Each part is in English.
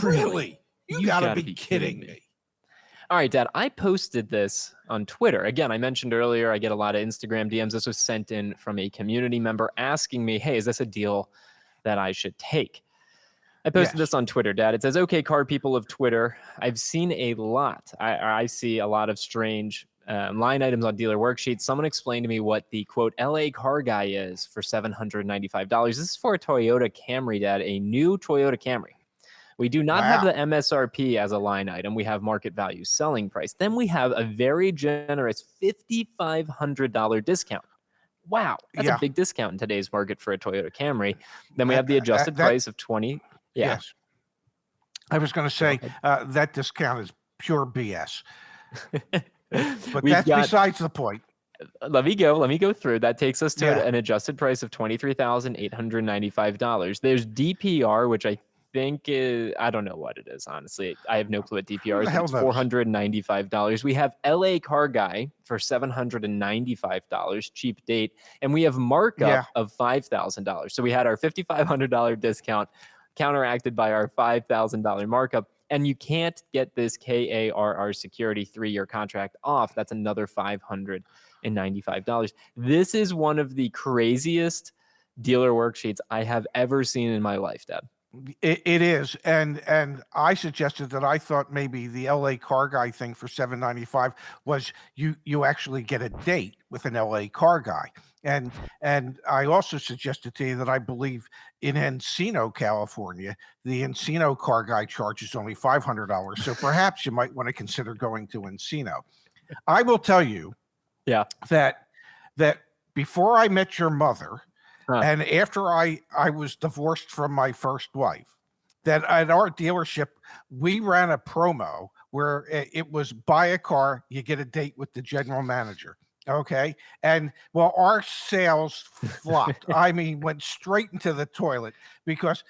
Really? You gotta gotta be kidding me. All right, Dad, I posted this on Twitter. Again, I mentioned earlier, I get a lot of Instagram DMs. This was sent in from a community member asking me, hey, is this a deal that I should take? I posted this on Twitter, Dad. It says, okay, car people of Twitter, I've seen a lot. I see a lot of strange line items on dealer worksheets. Someone explained to me what the, quote, LA car guy is for $795. This is for a Toyota Camry, Dad, a new Toyota Camry. We do not have the MSRP as a line item. We have market value selling price. Then we have a very generous $5,500 discount. Wow, that's a big discount in today's market for a Toyota Camry. Then we have the adjusted price of $20,000. Yes. I was going to say that discount is pure BS. But that's besides the point. Let me go through. That takes us to an adjusted price of $23,895. There's DPR, which I think is, I don't know what it is, honestly. I have no clue what DPR is. It's $495. We have LA Car Guy for $795, cheap date. And we have markup of $5,000. So we had our $5,500 discount counteracted by our $5,000 markup. And you can't get this KARR security 3-year contract off. That's another $595. This is one of the craziest dealer worksheets I have ever seen in my life, Dad. It is, and I suggested that I thought maybe the LA Car Guy thing for $795 was you actually get a date with an LA Car Guy, and I also suggested to you that I believe in Encino, California, the Encino Car Guy charges only $500, so perhaps you might want to consider going to Encino. I will tell you, that before I met your mother. And after I was divorced from my first wife, that at our dealership, we ran a promo where it was buy a car, you get a date with the general manager. Okay. And well, our sales flopped. I mean, went straight into the toilet because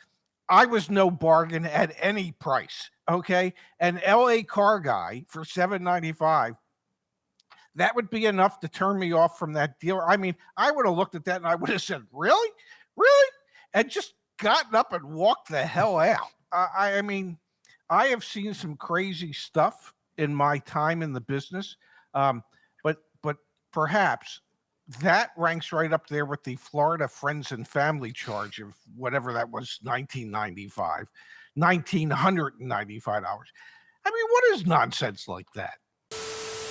I was no bargain at any price. Okay. An LA Car Guy for $795. That would be enough to turn me off from that dealer. I mean, I would have looked at that and I would have said, really? Really? And just gotten up and walked the hell out. I mean, I have seen some crazy stuff in my time in the business. But perhaps that ranks right up there with the Florida friends and family charge of whatever that was, $1,995. I mean, what is nonsense like that?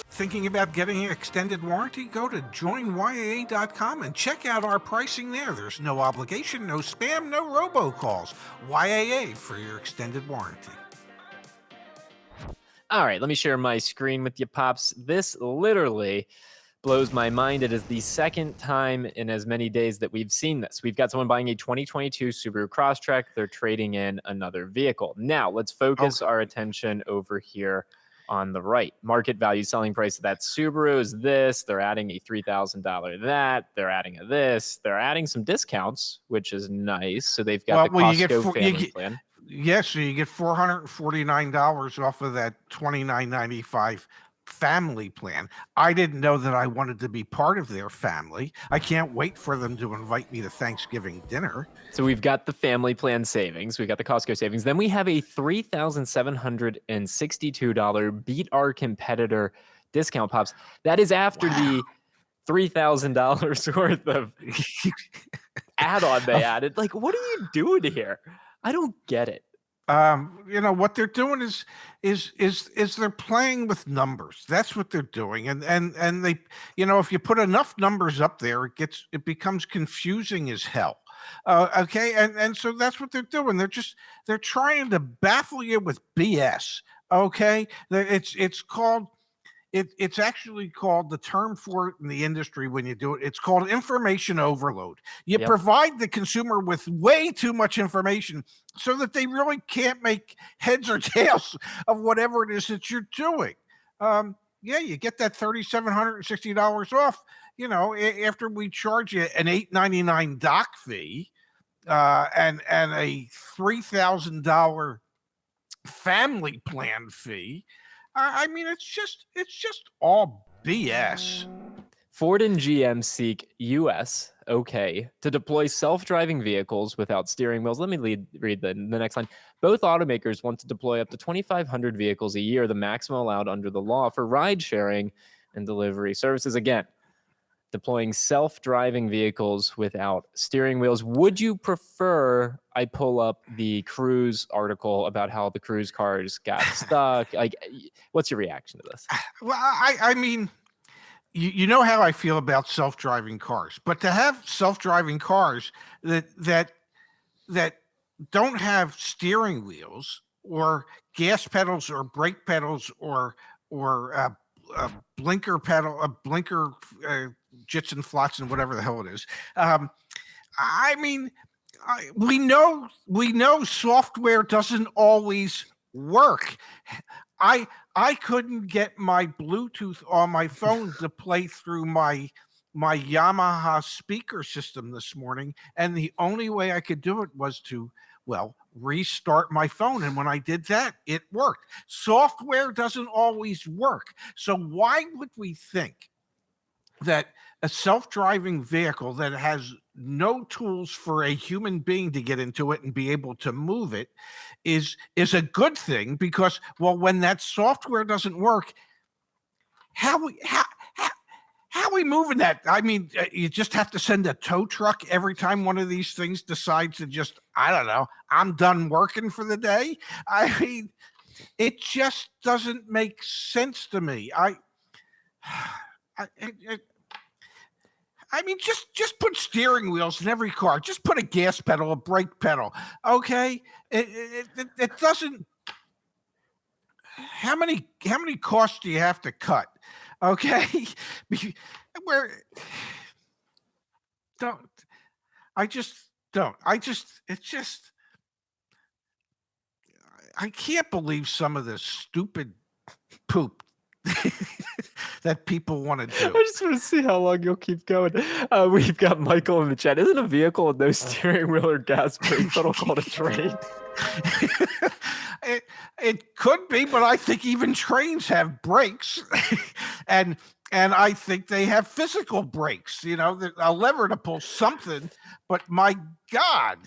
Thinking about getting an extended warranty? Go to joinyaa.com and check out our pricing there. There's no obligation, no spam, no robocalls. YAA for your extended warranty. All right, let me share my screen with you, Pops. This literally blows my mind. It is the second time in as many days that we've seen this. We've got someone buying a 2022 Subaru Crosstrek. They're trading in another vehicle. Now, let's focus our attention over here on the right. Market value selling price of that Subaru is this. They're adding a $3,000 that. They're adding a this. They're adding some discounts, which is nice. So they've got the Costco family plan. Yes, so you get $449 off of that $2,995 family plan. I didn't know that I wanted to be part of their family. I can't wait for them to invite me to Thanksgiving dinner. So we've got the family plan savings. We've got the Costco savings. Then we have a $3,762 beat our competitor discount, Pops. That is after the $3,000 worth of add-on they added. Like, what are you doing here? I don't get it. You know what they're doing is they're playing with numbers. That's what they're doing, and they, you know, if you put enough numbers up there, it becomes confusing as hell. Okay, and so that's what they're doing. They're trying to baffle you with BS. Okay, it's actually called, the term for it in the industry when you do it, it's called information overload. You provide the consumer with way too much information so that they really can't make heads or tails of whatever it is that you're doing. You get that $3,760 off, you know, after we charge you an $899 doc fee and a $3,000 family plan fee. I mean, it's just all BS. Ford and GM seek U.S. okay, to deploy self-driving vehicles without steering wheels. Let me read the next line. Both automakers want to deploy up to 2,500 vehicles a year, the maximum allowed under the law for ride sharing and delivery services. Again, deploying self-driving vehicles without steering wheels. Would you prefer I pull up the Cruise article about how the Cruise cars got stuck? Like, what's your reaction to this? Well, I mean, you know how I feel about self-driving cars, but to have self-driving cars that don't have steering wheels or gas pedals or brake pedals or blinker pedal, a blinker, jits and flots and whatever the hell it is. I mean, we know software doesn't always work. I couldn't get my Bluetooth on my phone to play through my Yamaha speaker system this morning, and the only way I could do it was to, well, restart my phone. And when I did that, it worked. Software doesn't always work. So why would we think that a self-driving vehicle that has no tools for a human being to get into it and be able to move it is a good thing? Because, well, when that software doesn't work, how are we moving that? I mean, you just have to send a tow truck every time one of these things decides to just, I don't know, I'm done working for the day. I mean, it just doesn't make sense to me. I mean, just put steering wheels in every car. Just put a gas pedal, a brake pedal. Okay, it doesn't. How many costs do you have to cut? Okay, where don't I just don't. It's just I can't believe some of this stupid poop that people want to do. I just want to see how long you'll keep going. We've got Michael in the chat. Isn't a vehicle with no steering wheel or gas brake pedal called a train? It could be, but I think even trains have brakes, and I think they have physical brakes. You know, a lever to pull something. But my God,